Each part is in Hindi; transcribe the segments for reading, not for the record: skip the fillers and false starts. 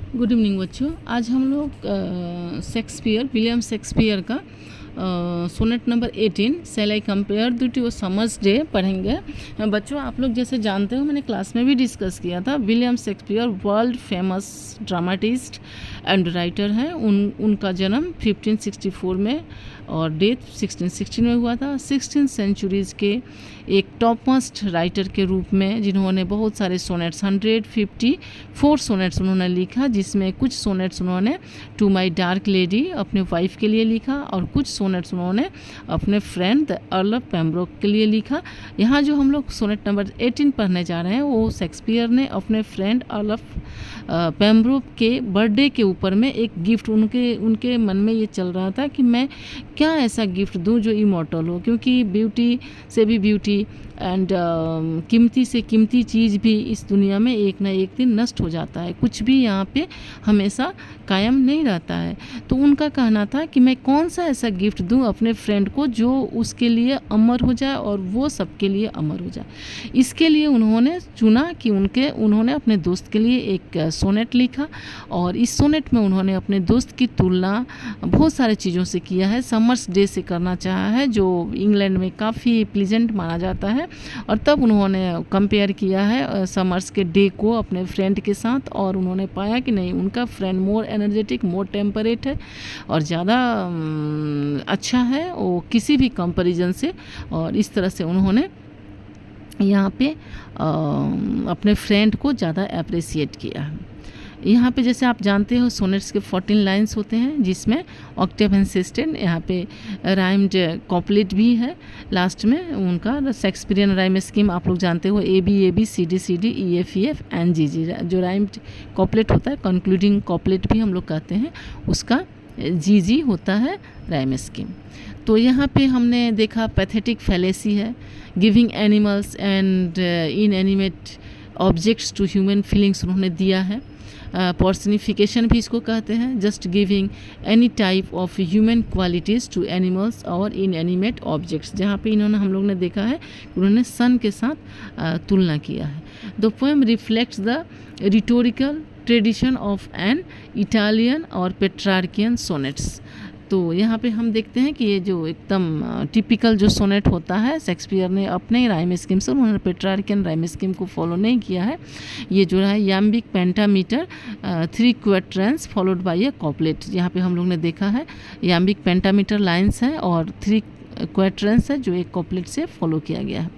गुड इवनिंग बच्चों। आज हम लोग शेक्सपियर, विलियम शेक्सपियर का sonnet number 18 shall I compare thee to summer's day पढ़ेंगे। बच्चों, आप लोग जैसे जानते हो, मैंने क्लास में भी डिस्कस किया था। William Shakespeare world famous dramatist and writer हैं। उनका जन्म 1564 में और डेथ 1616 में हुआ था। 16 सेंचुरीज़ के एक टॉप मोस्ट राइटर के रूप में, जिन्होंने बहुत सारे सोनेट्स 154 सोनेट्स उन्होंने लिखा, जिसमें कुछ सोनेट्स उन्होंने टू माई डार्क लेडी अपने वाइफ के लिए लिखा और कुछ सोनेट्स उन्होंने अपने friend the earl of Pembroke के लिए लिखा। यहाँ जो हम लोग सोनेट नंबर 18 पढ़ने जा रहे हैं, वो शेक्सपियर ने अपने फ्रेंड अर्ल ऑफ पेम्ब्रोक के बर्थडे के ऊपर में एक गिफ्ट, उनके मन में ये चल रहा था कि मैं क्या ऐसा गिफ्ट दूं जो इमॉर्टल हो, क्योंकि ब्यूटी से भी ब्यूटी एंड कीमती से कीमती चीज़ भी इस दुनिया में एक ना एक दिन नष्ट हो जाता है। कुछ भी यहाँ पे हमेशा कायम नहीं रहता है। तो उनका कहना था कि मैं कौन सा ऐसा गिफ्ट दूं अपने फ्रेंड को जो उसके लिए अमर हो जाए और वो सबके लिए अमर हो जाए। इसके लिए उन्होंने चुना कि उन्होंने अपने दोस्त के लिए एक सोनेट लिखा और इस सोनेट में उन्होंने अपने दोस्त की तुलना बहुत सारे चीज़ों से किया है। समर्स डे से करना चाहा है, जो इंग्लैंड में काफ़ी प्लीजेंट माना जाता है, और तब उन्होंने कंपेयर किया है समर्स के डे को अपने फ्रेंड के साथ, और उन्होंने पाया कि नहीं, उनका फ्रेंड मोर एनर्जेटिक, मोर टेम्परेट है और ज़्यादा अच्छा है वो किसी भी कंपैरिजन से। और इस तरह से उन्होंने यहाँ पे अपने फ्रेंड को ज़्यादा अप्रिसिएट किया है। यहाँ पे जैसे आप जानते हो, सोनेट्स के 14 लाइंस होते हैं, जिसमें ऑक्टेव इंसिस्टेंट, यहाँ पे राइम्ड कॉपलेट भी है लास्ट में उनका। शेक्सपियरियन राइम स्कीम आप लोग जानते हो, A B C D E F and G. जो राइम्ड कॉपलेट होता है, कंक्लूडिंग कॉपलेट भी हम लोग कहते हैं, उसका जी होता है राइम स्कीम। तो यहाँ पे हमने देखा पैथेटिक फैलेसी है, giving animals and inanimate objects to human feelings उन्होंने दिया है। पर्सनिफिकेशन भी इसको कहते हैं, just giving any type of human qualities to animals और इन एनिमेट ऑब्जेक्ट्स। जहाँ पे हम लोग ने देखा है कि उन्होंने सन के साथ तुलना किया है। The poem reflects the rhetorical tradition of an Italian और पेट्रार्कियन सोनेट्स। तो यहाँ पे हम देखते हैं कि ये जो एकदम टिपिकल जो सोनेट होता है, शेक्सपियर ने अपने राइम स्कीम से, उन्होंने पेट्रार्कियन राइम स्कीम को फॉलो नहीं किया है। ये जो है याम्बिक पेंटामीटर 3 क्वाट्रेंस फॉलोड बाय ए कॉपलेट। यहाँ पे हम लोग ने देखा है याम्बिक पेंटामीटर लाइन्स है और 3 क्वाट्रेंस है, जो एक कॉपलेट से फॉलो किया गया है।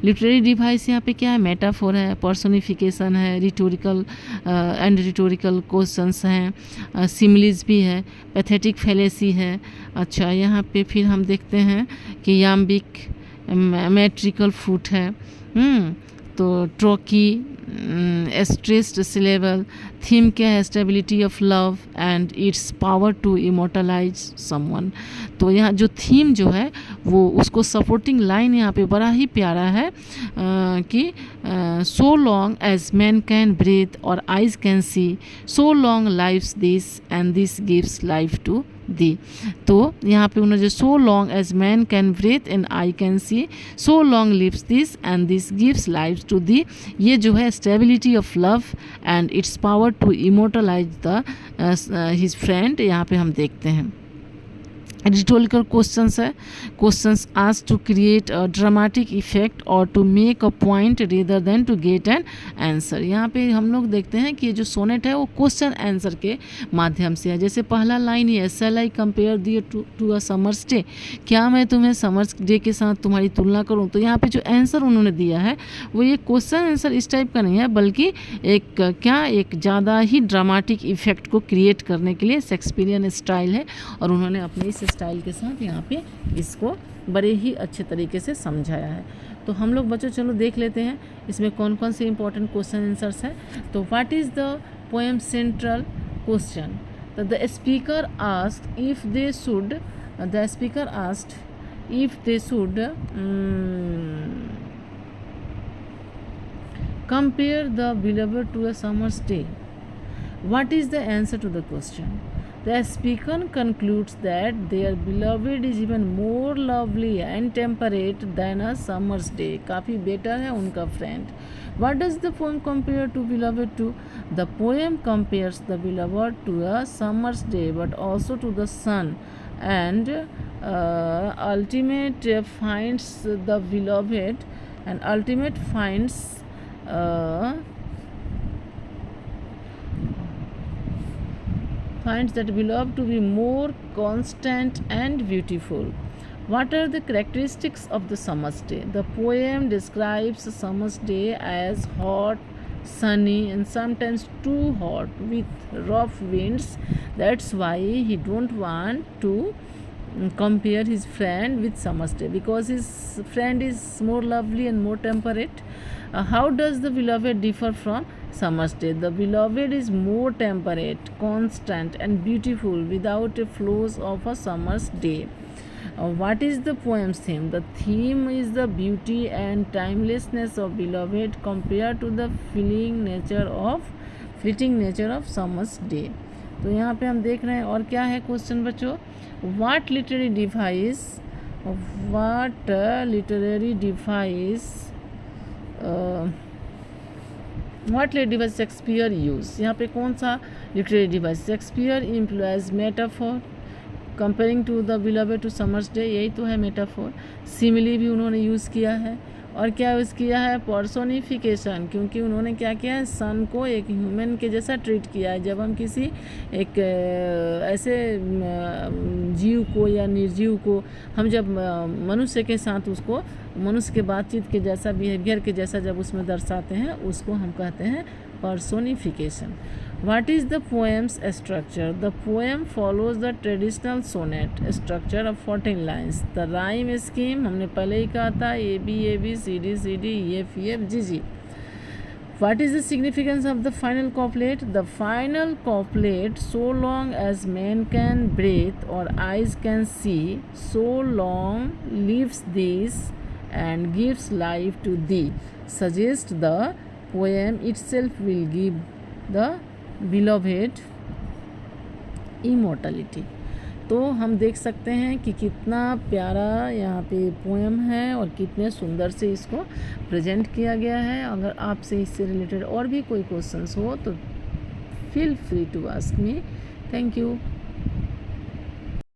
लिटरेरी डिवाइस यहाँ पे क्या है, मेटाफोर है, पर्सोनिफिकेशन है, रिटोरिकल एंड रिटोरिकल क्वेश्चंस हैं, सिमिलीज भी है, पैथेटिक फैलेसी है। अच्छा, यहाँ पे फिर हम देखते हैं कि याम्बिक मेट्रिकल फूट है, तो ट्रोकी स्ट्रेस्ड सिलेबल। थीम क्या है, stability of love and its power to immortalise someone. तो यहाँ जो थीम जो है वो, उसको सपोर्टिंग लाइन यहाँ पे बड़ा ही प्यारा है कि so long as man can breathe or eyes can see, so long lives this and this gives life to thee. तो यहाँ पे उन्होंने जो so long as man can breathe and eye can see, so long lives this and this gives life to thee, ये जो है stability of love and its power to immortalise the his friend, यहाँ पे हम देखते हैं। रिटोरिकल क्वेश्चंस है, questions ask to create a dramatic effect or to make a point rather than to get an answer. यहाँ पे हम लोग देखते हैं कि ये जो सोनेट है वो क्वेश्चन आंसर के माध्यम से है। जैसे पहला लाइन ही है, shall I compare thee to a summer's day, क्या मैं तुम्हें समर्स डे के साथ तुम्हारी तुलना करूँ। तो यहाँ पे जो आंसर उन्होंने दिया है वो ये क्वेश्चन आंसर इस टाइप का नहीं है, बल्कि एक ज़्यादा ही ड्रामेटिक इफेक्ट को क्रिएट करने के लिए शेक्सपियरियन स्टाइल है, और उन्होंने अपने इस स्टाइल के साथ यहाँ पे इसको बड़े ही अच्छे तरीके से समझाया है। तो हम लोग बच्चों चलो देख लेते हैं इसमें कौन कौन से इंपॉर्टेंट क्वेश्चन आंसर्स हैं। तो what is the poem central question, the speaker asked if they should, the speaker asked if they should compare the beloved to a summer's day. What is the answer to the question? The speaker concludes that their beloved is even more lovely and temperate than a summer's day. काफ़ी better है उनका friend. What does the poem compare to beloved to? The poem compares the beloved to a summer's day, but also to the sun, and ultimate finds the beloved, and ultimate finds that beloved to be more constant and beautiful. What are the characteristics of the summer's day? The poem describes a summer's day as hot, sunny, and sometimes too hot with rough winds. That's why he don't want to compare his friend with summer's day, because his friend is more lovely and more temperate. How does the beloved differ from summer's day? The beloved is more temperate, constant, and beautiful without a flaws of a summer's day. What is the poem's theme? The theme is the beauty and timelessness of beloved compared to the fleeting nature of summer's day. तो यहाँ पे हम देख रहे हैं और क्या है क्वेश्चन बच्चों, what literary device Shakespeare use, यहाँ पे कौन सा literary device? Shakespeare employs metaphor comparing to the beloved to summer's day, यही तो है मेटाफोर. सिमिली भी उन्होंने यूज़ किया है, और क्या यूज़ किया है? पर्सोनिफिकेशन, क्योंकि उन्होंने क्या किया है? सन को एक ह्यूमन के जैसा ट्रीट किया है. जब हम किसी एक ऐसे जीव को या निर्जीव को हम जब मनुष्य के साथ उसको मनुष्य के बातचीत के जैसा, बिहेवियर के जैसा जब उसमें दर्शाते हैं, उसको हम कहते हैं personification. What is the poem's structure? The poem follows the traditional sonnet structure of 14 lines. The rhyme scheme हमने पहले ही कहा था, A B C D E F G G. What is the significance of the final couplet? The final couplet, so long as man can breathe or eyes can see, so long lives this and gives life to thee, suggests the poem itself will give the beloved immortality. तो हम देख सकते हैं कि कितना प्यारा यहाँ पे पोएम है और कितने सुंदर से इसको प्रेजेंट किया गया है. अगर आपसे इससे रिलेटेड और भी कोई क्वेश्चंस हो तो feel free to ask me. Thank you.